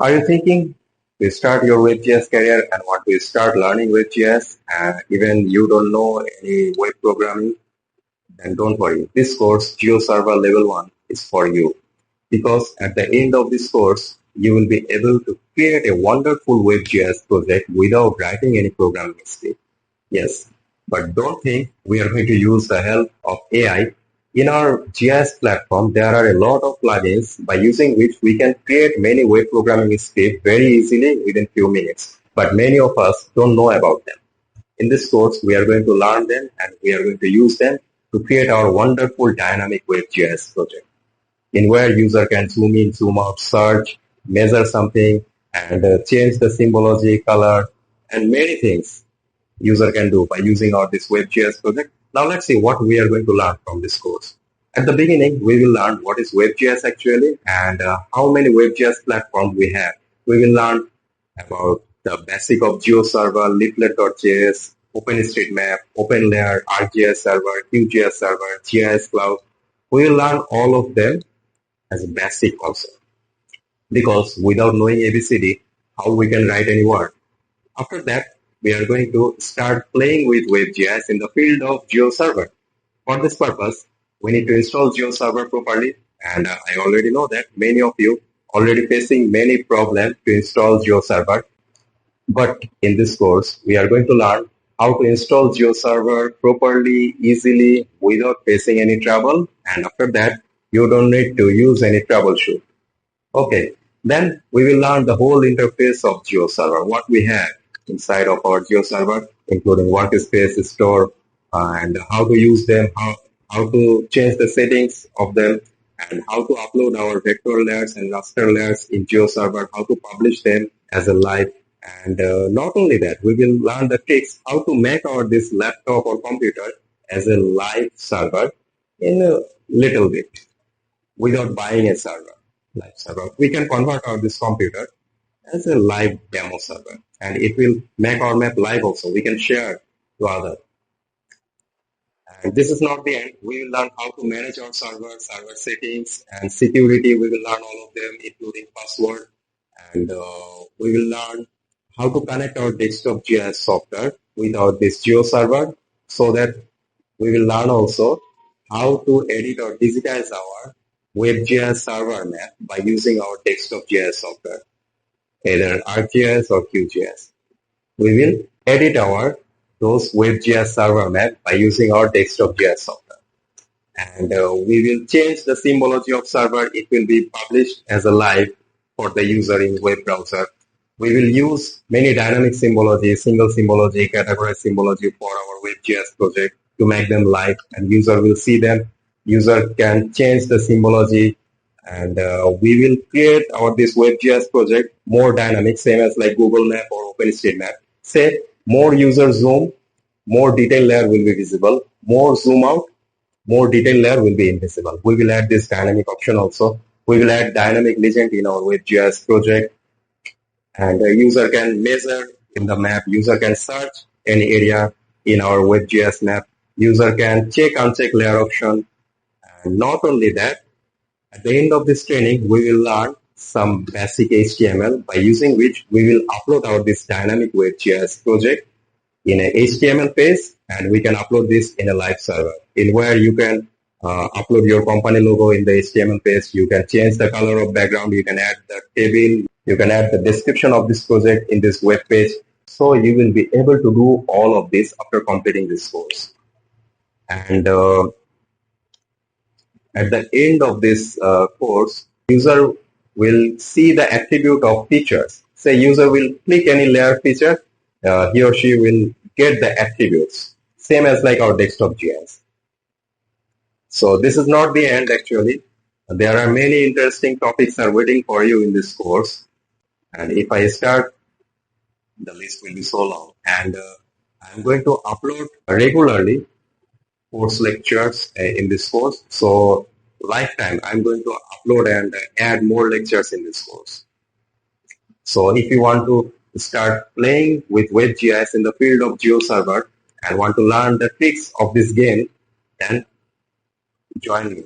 Are you thinking to start your WebGIS career and want to start learning WebGIS and even you don't know any web programming? Then don't worry. This course, GeoServer Level 1, is for you because at the end of this course, you will be able to create a wonderful WebGIS project without writing any programming script. Yes, but don't think we are going to use the help of AI. In our GIS platform, there are a lot of plugins by using which we can create many web programming scripts very easily within few minutes. But many of us don't know about them. In this course, we are going to learn them and we are going to use them to create our wonderful dynamic WebGIS project, in where user can zoom in, zoom out, search, measure something, and change the symbology, color, and many things user can do by using this WebGIS project. Now let's see what we are going to learn from this course. At the beginning, we will learn what is WebGIS actually and how many WebGIS platforms we have. We will learn about the basic of GeoServer, Leaflet.js, OpenStreetMap, OpenLayer, ArcGIS Server, QGIS Server, GIS Cloud. We will learn all of them as a basic also. Because without knowing ABCD, how we can write any word? After that, we are going to start playing with WebGIS in the field of GeoServer. For this purpose, we need to install GeoServer properly, and I already know that many of you already facing many problems to install GeoServer. But in this course, we are going to learn how to install GeoServer properly, easily, without facing any trouble. And after that, you don't need to use any troubleshoot. Okay, then we will learn the whole interface of GeoServer, what we have inside of our GeoServer, including workspace, store, and how to use them, how to change the settings of them, and how to upload our vector layers and raster layers in GeoServer, how to publish them as a live. And not only that, we will learn the tricks how to make this laptop or computer as a live server in a little bit without buying a server. Live server. We can convert this computer as a live demo server, and it will make our map live also. We can share to others. And this is not the end. We will learn how to manage our server settings, and security. We will learn all of them, including password. And we will learn how to connect our desktop GIS software without this GeoServer, so that we will learn also how to edit or digitize our WebGIS server map by using our desktop GIS software, either ArcGIS or QGIS. We will edit those WebGIS server map by using our desktop GIS software. And we will change the symbology of server. It will be published as a live for the user in web browser. We will use many dynamic symbology, single symbology, categorized symbology for our WebGIS project to make them live, and user will see them. User can change the symbology, and we will create this WebGIS project more dynamic, same as like Google Map or OpenStreetMap. Say more user zoom, more detail layer will be visible. More zoom out, more detail layer will be invisible. We will add this dynamic option also. We will add dynamic legend in our WebGIS project, and a user can measure in the map. User can search any area in our WebGIS map. User can check uncheck layer option. And not only that, at the end of this training, we will learn some basic HTML by using which we will upload this dynamic WebGIS project in a HTML page, and we can upload this in a live server, in where you can upload your company logo in the HTML page. You can change the color of background. You can add the table. You can add the description of this project in this web page. So you will be able to do all of this after completing this course. And at the end of this course, user will see the attribute of features. Say user will click any layer feature, he or she will get the attributes, same as like our desktop GIS. So this is not the end actually. There are many interesting topics are waiting for you in this course. And if I start, the list will be so long. And I'm going to upload regularly course lectures in this course. So lifetime, I'm going to upload and add more lectures in this course. So if you want to start playing with WebGIS in the field of GeoServer and want to learn the tricks of this game, then join me.